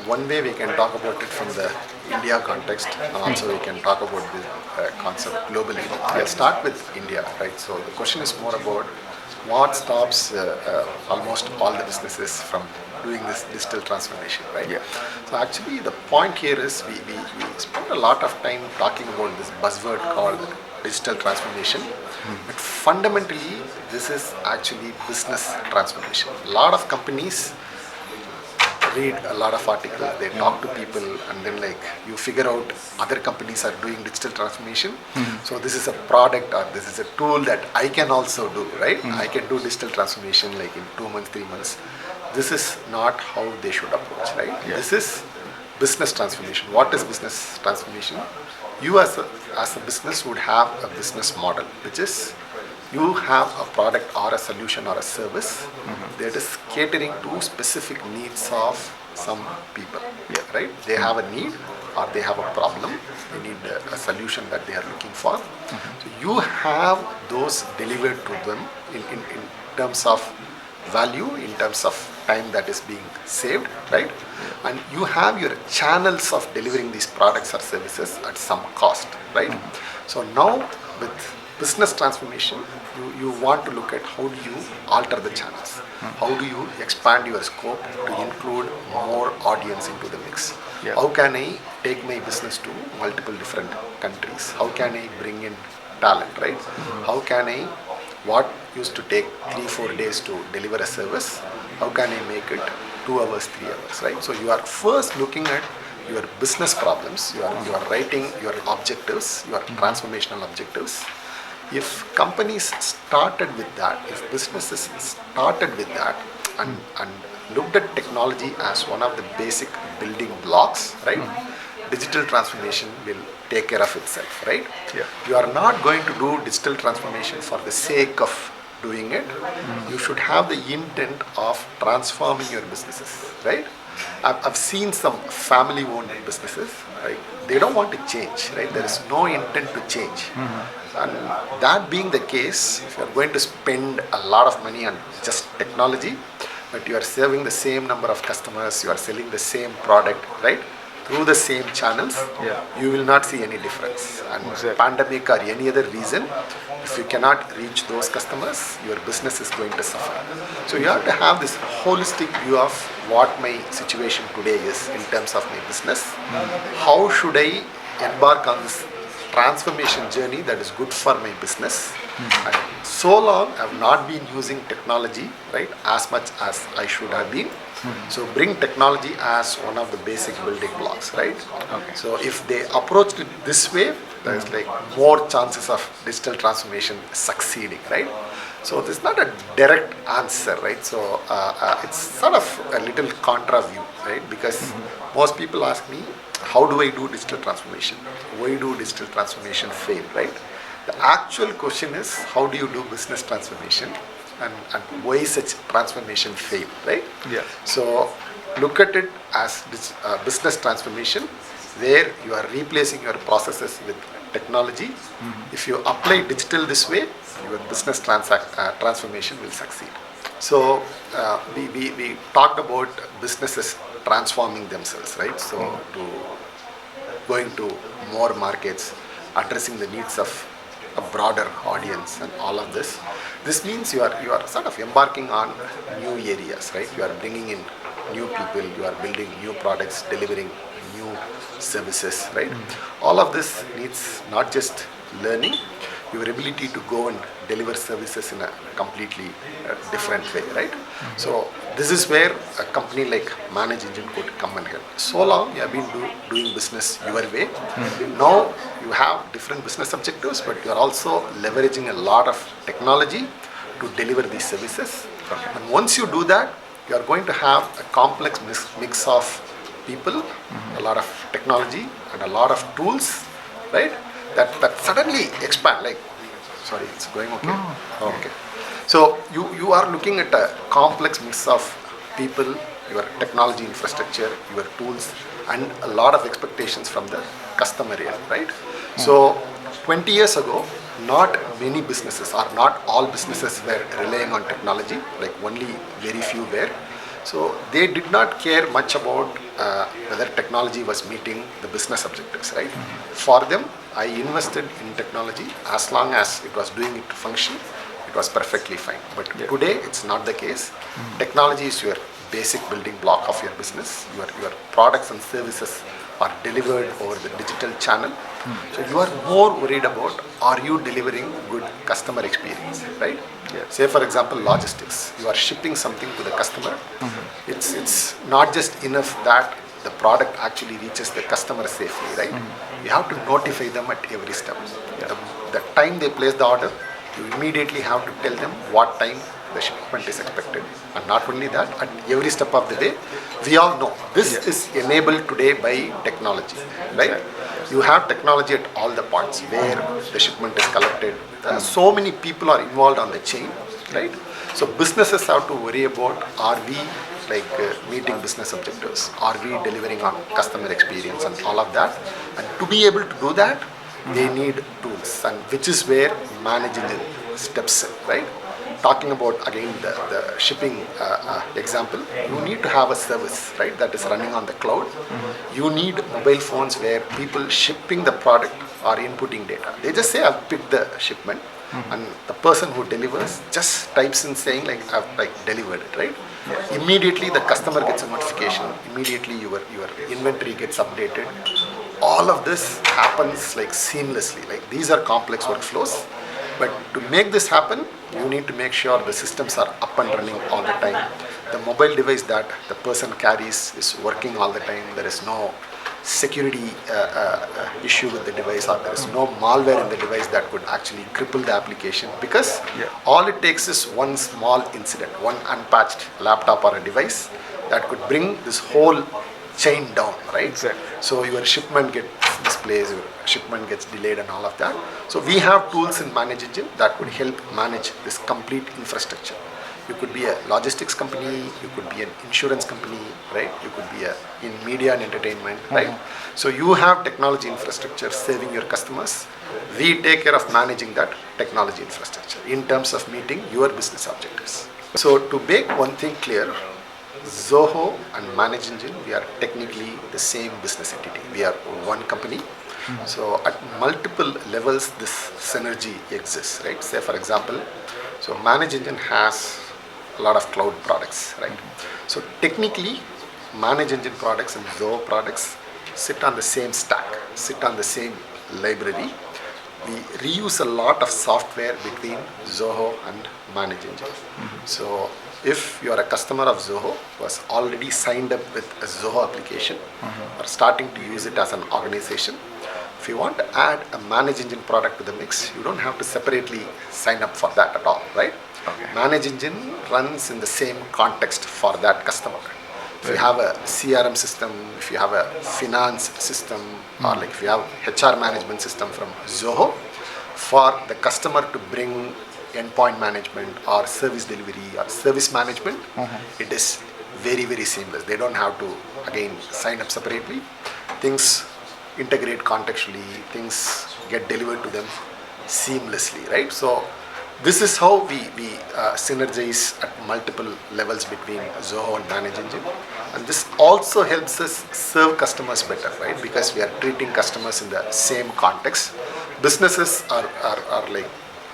one way we can talk about it from the India context, and also we can talk about the concept globally. Let's start with India, right? So the question is more about what stops almost all the businesses from doing this digital transformation, right? Yeah. So actually the point here is we spend a lot of time talking about this buzzword called digital transformation, but fundamentally this is actually business transformation. A lot of companies read a lot of articles, they talk to people, and then like you figure out other companies are doing digital transformation. So this is a product or this is a tool that I can also do, right? I can do digital transformation like in 2 months, 3 months. This is not how they should approach, right? Yeah. This is business transformation. What is business transformation? You as a business would have a business model, which is you have a product or a solution or a service that is catering to specific needs of some people. Yeah. Right? They have a need or they have a problem. They need a solution that they are looking for. So you have those delivered to them in terms of value, in terms of time that is being saved, right? And you have your channels of delivering these products or services at some cost, right? So now with business transformation, you want to look at how do you alter the channels, how do you expand your scope to include more audience into the mix. Yeah. How can I take my business to multiple different countries? How can I bring in talent, right? How can I, what used to take 3-4 days to deliver a service, how can I make it 2 hours, 3 hours, right? So you are first looking at your business problems, you are writing your objectives, your transformational objectives. If companies started with that, if businesses started with that and looked at technology as one of the basic building blocks, right? Digital transformation will take care of itself, right? Yeah. You are not going to do digital transformation for the sake of doing it. You should have the intent of transforming your businesses, right? I've seen some family-owned businesses, right? They don't want to change, right? There is no intent to change. And that being the case, if you're going to spend a lot of money on just technology, but you are serving the same number of customers, you are selling the same product, right? Through the same channels, Yeah. you will not see any difference. And Exactly. pandemic or any other reason, if you cannot reach those customers, your business is going to suffer. So you have to have this holistic view of what my situation today is in terms of my business. How should I embark on this transformation journey that is good for my business? And so long I've not been using technology, right, as much as I should have been. So bring technology as one of the basic building blocks, right? Okay. So if they approached it this way, there's like more chances of digital transformation succeeding, right? So there's not a direct answer, right? So it's sort of a little contra view, right? Because most people ask me, how do I do digital transformation? Why do digital transformation fail, right? The actual question is, how do you do business transformation? And why such transformation fail, right? Yeah. So look at it as this, business transformation, where you are replacing your processes with technology. If you apply digital this way, your business transformation will succeed. So we talked about businesses transforming themselves, right? So to going to more markets, addressing the needs of a broader audience and all of this. This means you are sort of embarking on new areas, right? You are bringing in new people, you are building new products, delivering new services, right? All of this needs not just learning, your ability to go and deliver services in a completely different way, right? So this is where a company like ManageEngine could come and help. So long you have been doing business your way. Now you have different business objectives, but you are also leveraging a lot of technology to deliver these services. And once you do that, you are going to have a complex mix of people, a lot of technology, and a lot of tools, right? That suddenly expand. Like, sorry, it's going okay. No. Oh, okay. So you are looking at a complex mix of people, your technology infrastructure, your tools, and a lot of expectations from the customer here, right? So 20 years ago, not many businesses or not all businesses were relying on technology, like only very few were. So they did not care much about whether technology was meeting the business objectives, right? For them, I invested in technology as long as it was doing it to function, it was perfectly fine. But today, it's not the case. Technology is your basic building block of your business. Your products and services are delivered over the digital channel. So you are more worried about, are you delivering good customer experience, right? Say for example, logistics. You are shipping something to the customer. It's not just enough that the product actually reaches the customer safely, right? You have to notify them at every step. The time they place the order, you immediately have to tell them what time the shipment is expected. And not only that, at every step of the way, we all know this is enabled today by technology, right? You have technology at all the points where the shipment is collected. So many people are involved on the chain, right? So businesses have to worry about, are we meeting business objectives? Are we delivering on customer experience and all of that? And to be able to do that, they need tools, and which is where ManageEngine steps in, right? Talking about again the shipping example, you need to have a service, right, that is running on the cloud. You need mobile phones where people shipping the product are inputting data. They just say, I've picked the shipment, and the person who delivers just types in saying I've delivered it, right? Immediately the customer gets a notification. Immediately your inventory gets updated. All of this happens seamlessly. These are complex workflows, but to make this happen, you need to make sure the systems are up and running all the time. The mobile device that the person carries is working all the time. There is no security issue with the device, or there is no malware in the device that could actually cripple the application, because all it takes is one small incident, one unpatched laptop or a device that could bring this whole chain down, right? Exactly. So your shipment gets misplaced, your shipment gets delayed and all of that. So we have tools in ManageEngine that would help manage this complete infrastructure. You could be a logistics company, you could be an insurance company, right? You could be in media and entertainment, right? So you have technology infrastructure serving your customers. We take care of managing that technology infrastructure in terms of meeting your business objectives. So to make one thing clear, Zoho and ManageEngine, we are technically the same business entity. We are one company. So at multiple levels, this synergy exists, right? Say for example, so ManageEngine has a lot of cloud products, right? So technically, ManageEngine products and Zoho products sit on the same stack, sit on the same library. We reuse a lot of software between Zoho and ManageEngine. So if you are a customer of Zoho, was already signed up with a Zoho application, or starting to use it as an organization, if you want to add a ManageEngine product to the mix, you don't have to separately sign up for that at all, right? ManageEngine runs in the same context for that customer. If you have a CRM system, if you have a finance system, or if you have HR management system from Zoho, for the customer to bring endpoint management or service delivery or service management, it is very, very seamless. They don't have to, again, sign up separately. Things integrate contextually, things get delivered to them seamlessly, right? So this is how we synergize at multiple levels between Zoho and ManageEngine. And this also helps us serve customers better, right? Because we are treating customers in the same context. Businesses are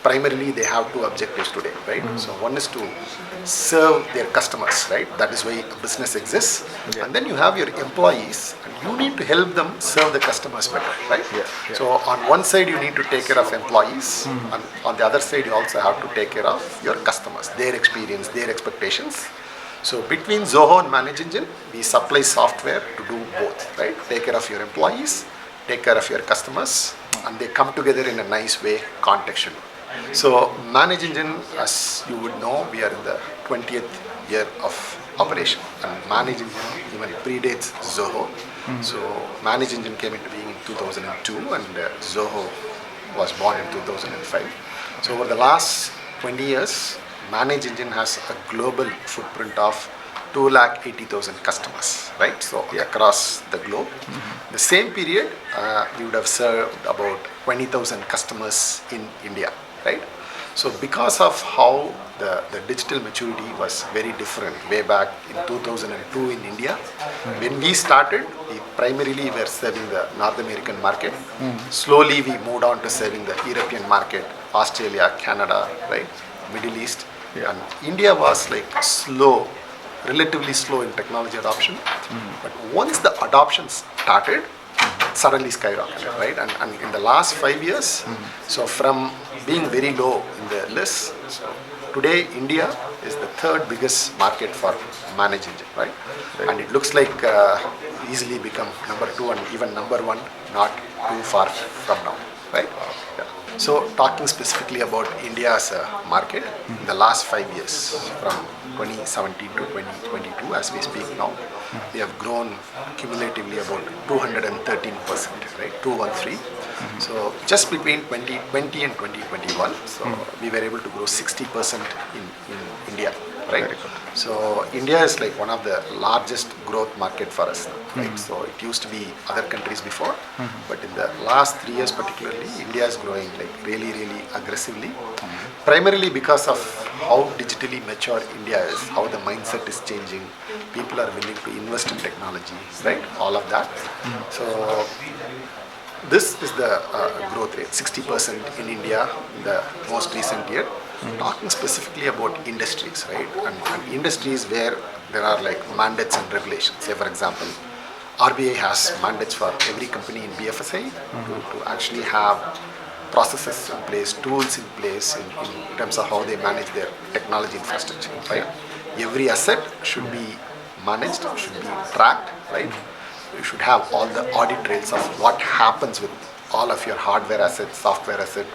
primarily they have two objectives today, right? So one is to serve their customers, right? That is why a business exists. And then you have your employees, and you need to help them serve the customers better, right? So on one side you need to take care of employees, and on the other side you also have to take care of your customers, their experience, their expectations. So between Zoho and ManageEngine, we supply software to do both, right? Take care of your employees, take care of your customers, and they come together in a nice way contextually. So ManageEngine, as you would know, we are in the 20th year of operation, and ManageEngine even predates Zoho. So ManageEngine came into being in 2002, and Zoho was born in 2005. So over the last 20 years, ManageEngine has a global footprint of 280,000 customers, right? So across the globe. The same period, we would have served about 20,000 customers in India, right? So because of how the digital maturity was very different way back in 2002 in India, when we started, we primarily were serving the North American market. Slowly we moved on to serving the European market, Australia, Canada, right, Middle East. Yeah. And India was like slow, relatively slow in technology adoption. But once the adoption started, suddenly skyrocketed, right? And in the last 5 years, so from being very low in the list, so today India is the third biggest market for ManageEngine, right? And it looks like easily become number two and even number one, not too far from now, right? Yeah. So talking specifically about India as a market, in the last 5 years, from 2017 to 2022, as we speak now, we have grown cumulatively about 213%, right? 213. So just between 2020 and 2021, so we were able to grow 60% in India, right? Very good. So India is like one of the largest growth market for us now, right? So it used to be other countries before, but in the last 3 years particularly, India is growing like really, really aggressively, primarily because of how digitally mature India is, how the mindset is changing, people are willing to invest in technology, right? All of that. So this is the growth rate, 60% in India in the most recent year. Talking specifically about industries, right? And industries where there are like mandates and regulations. Say, for example, RBI has mandates for every company in BFSI to actually have processes in place, tools in place in terms of how they manage their technology infrastructure, right? Every asset should be managed, should be tracked, right? You should have all the audit trails of what happens with all of your hardware asset, software asset,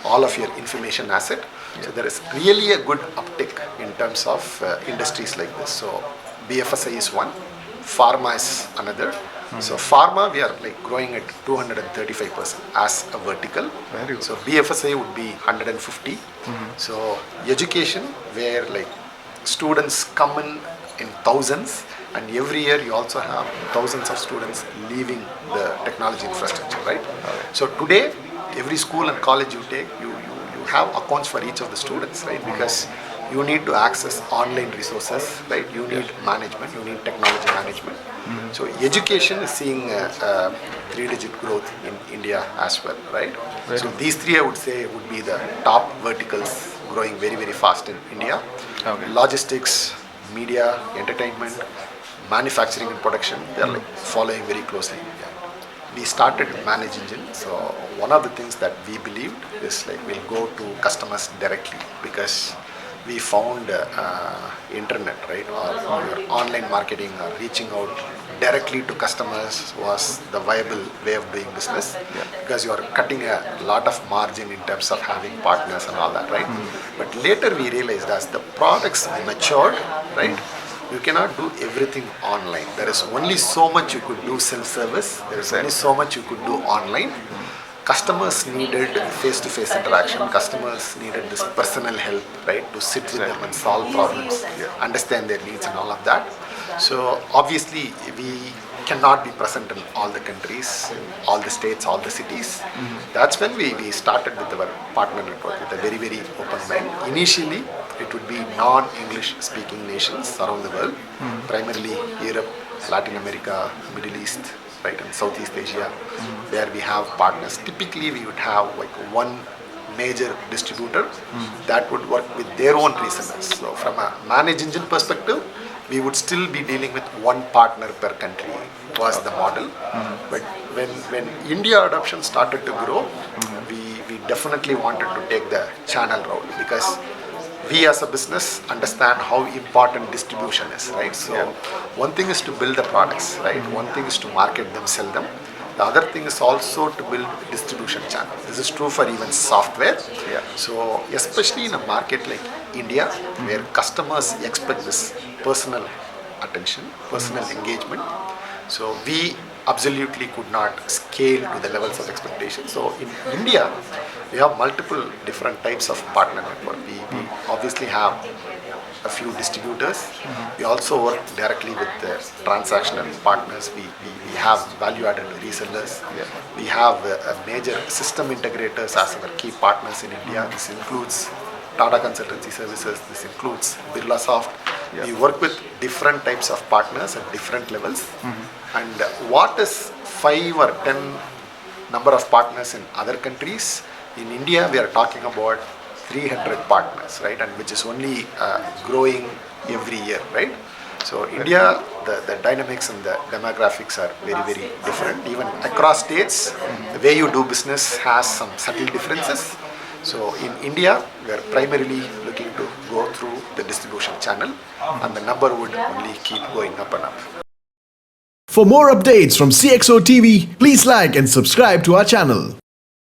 all of your information asset. So there is really a good uptick in terms of industries like this. So BFSI is one, pharma is another. So pharma, we are like growing at 235% as a vertical. Very good. So BFSI would be 150. So education, where like students come in thousands, and every year you also have thousands of students leaving the technology infrastructure, right? So today, every school and college you take, you have accounts for each of the students, right? Because you need to access online resources, right? You need management, you need technology management. So education is seeing a 3-digit growth in India as well, right? So these three I would say would be the top verticals growing very, very fast in India. Okay. Logistics, media, entertainment, manufacturing and production, they are like following very closely. We started ManageEngine. So one of the things that we believed is like we'll go to customers directly, because we found internet, right, or online marketing or reaching out directly to customers was the viable way of doing business, because you are cutting a lot of margin in terms of having partners and all that, right? But later we realized as the products matured, right, you cannot do everything online. There is only so much you could do self-service. There is only so much you could do online. Customers needed face-to-face interaction. Customers needed this personal help, right, to sit with them and solve problems, understand their needs and all of that. So obviously we cannot be present in all the countries, in all the states, all the cities. That's when we started with our partner network with a very, very open mind. Initially, it would be non-English speaking nations around the world, primarily Europe, Latin America, Middle East, right, and Southeast Asia, where we have partners. Typically, we would have like one major distributor that would work with their own resellers. So from a ManageEngine perspective, we would still be dealing with one partner per country was the model. But when India adoption started to grow, we definitely wanted to take the channel route, because we as a business understand how important distribution is, right? So one thing is to build the products, right? One thing is to market them, sell them. The other thing is also to build distribution channel. This is true for even software. So especially in a market like India, where customers expect this personal attention, personal engagement. So we absolutely could not scale to the levels of expectation. So in India, we have multiple different types of partner network. We obviously have a few distributors. We also work directly with the transactional partners. We have value-added resellers. We have major system integrators as our key partners in India. This includes Tata Consultancy Services. This includes Birlasoft. We work with different types of partners at different levels. And what is 5 or 10 number of partners in other countries? In India, we are talking about 300 partners, right? And which is only growing every year, right? So India, the dynamics and the demographics are very, very different. Even across states, the way you do business has some subtle differences. So in India, we are primarily looking to go through the distribution channel, and the number would only keep going up and up. For more updates from CXO TV, please like and subscribe to our channel.